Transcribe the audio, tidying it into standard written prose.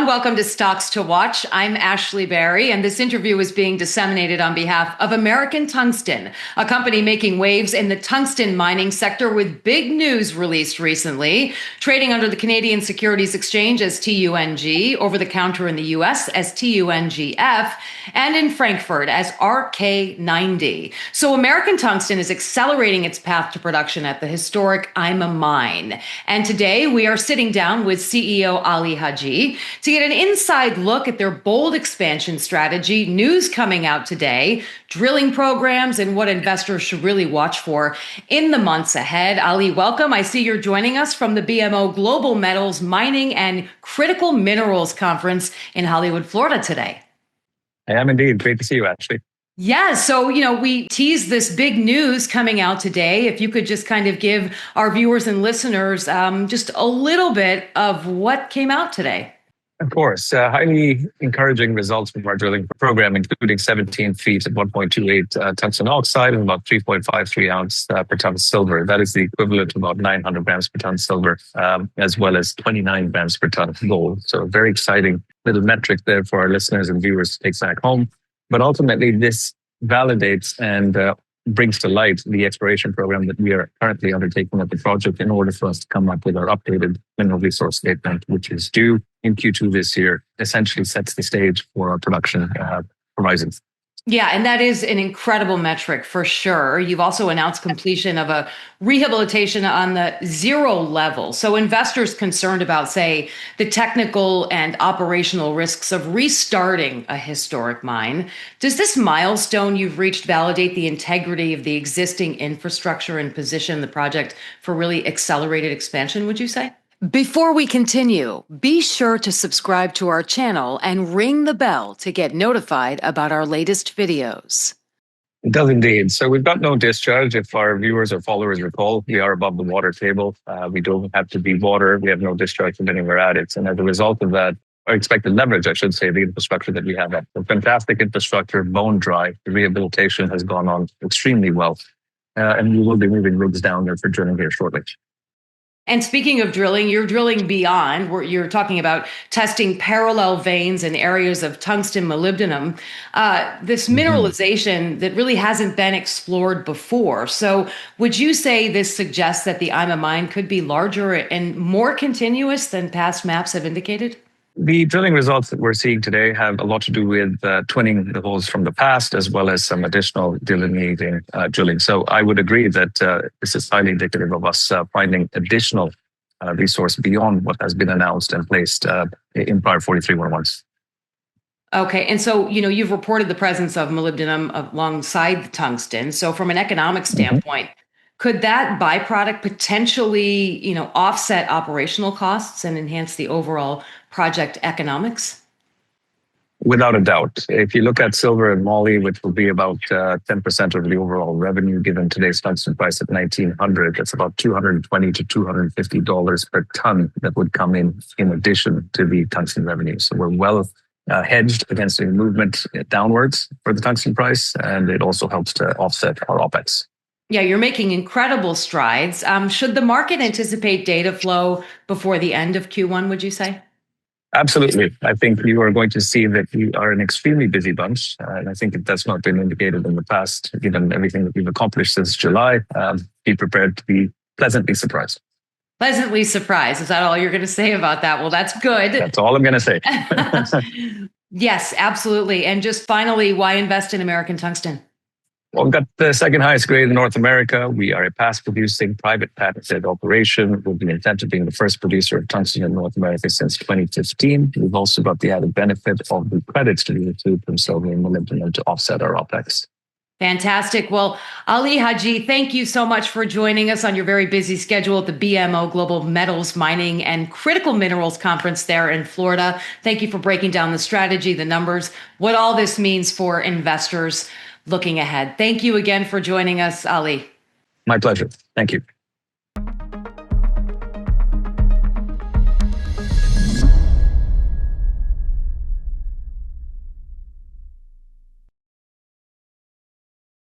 everyone. Welcome to Stocks to Watch. I'm Ashley Berry, and this interview is being disseminated on behalf of American Tungsten, a company making waves in the tungsten mining sector with big news released recently, trading under the Canadian Securities Exchange as TUNG, over the counter in the US as TUNGF, and in Frankfurt as RK90. So American Tungsten is accelerating its path to production at the historic IMA Mine. And today we are sitting down with CEO Ali Haji to get an inside look at their bold expansion strategy, news coming out today, drilling programs, and what investors should really watch for in the months ahead. Ali, welcome. I see you're joining us from the BMO Global Metals Mining and Critical Minerals Conference in Hollywood, Florida today. I am indeed. Great to see you, Ashley. Yeah, so, we teased this big news coming out today. If you could just kind of give our viewers and listeners just a little bit of what came out today. Of course, highly encouraging results from our drilling program, including 17 feet at 1.28 tungsten oxide and about 3.53 ounce per ton silver. That is the equivalent to about 900 grams per ton silver, as well as 29 grams per ton gold. So a very exciting little metric there for our listeners and viewers to take back home. But ultimately, this validates and brings to light the exploration program that we are currently undertaking at the project in order for us to come up with our updated mineral resource statement, which is due in Q2 this year, essentially sets the stage for our production horizons. Yeah, and that is an incredible metric for sure. You've also announced completion of a rehabilitation on the 0 level. So investors concerned about, say, the technical and operational risks of restarting a historic mine. Does this milestone you've reached validate the integrity of the existing infrastructure and position the project for really accelerated expansion, would you say? Before we continue, be sure to subscribe to our channel and ring the bell to get notified about our latest videos. It does indeed. So we've got no discharge. If our viewers or followers recall, we are above the water table. We don't have to be water. We have no discharge from anywhere at it. And as a result of that, or expected leverage, I should say, the infrastructure that we have. A fantastic infrastructure, bone dry. The rehabilitation has gone on extremely well. And we will be moving rigs down there for drilling here shortly. And speaking of drilling, you're drilling beyond, where you're talking about testing parallel veins in areas of tungsten molybdenum, this mineralization that really hasn't been explored before. So would you say this suggests that the IMA mine could be larger and more continuous than past maps have indicated? The drilling results that we're seeing today have a lot to do with twinning the holes from the past, as well as some additional delineating drilling. So I would agree that this is highly indicative of us finding additional resource beyond what has been announced and placed in prior 43-101s. Okay. And so, you've reported the presence of molybdenum alongside the tungsten. So from an economic standpoint, could that byproduct potentially, offset operational costs and enhance the overall project economics? Without a doubt. If you look at silver and moly, which will be about 10% of the overall revenue, given today's tungsten price at $1,900, that's about $220 to $250 per ton that would come in addition to the tungsten revenue. So we're well hedged against any movement downwards for the tungsten price, and it also helps to offset our OPEX. Yeah, you're making incredible strides. Should the market anticipate data flow before the end of Q1, would you say? Absolutely. I think you are going to see that we are an extremely busy bunch. And I think that's not been indicated in the past, given everything that we've accomplished since July. Be prepared to be pleasantly surprised. Pleasantly surprised. Is that all you're going to say about that? Well, that's good. That's all I'm going to say. Yes, absolutely. And just finally, why invest in American Tungsten? Well, we've got the second highest grade in North America. We are a past-producing, private patented operation with the intent of being the first producer of tungsten in North America since 2015. We've also got the added benefit of the credits to the include from silver and molybdenum to offset our OPEX. Fantastic. Well, Ali Haji, thank you so much for joining us on your very busy schedule at the BMO Global Metals Mining and Critical Minerals Conference there in Florida. Thank you for breaking down the strategy, the numbers, what all this means for investors looking ahead. Thank you again for joining us, Ali. My pleasure. Thank you.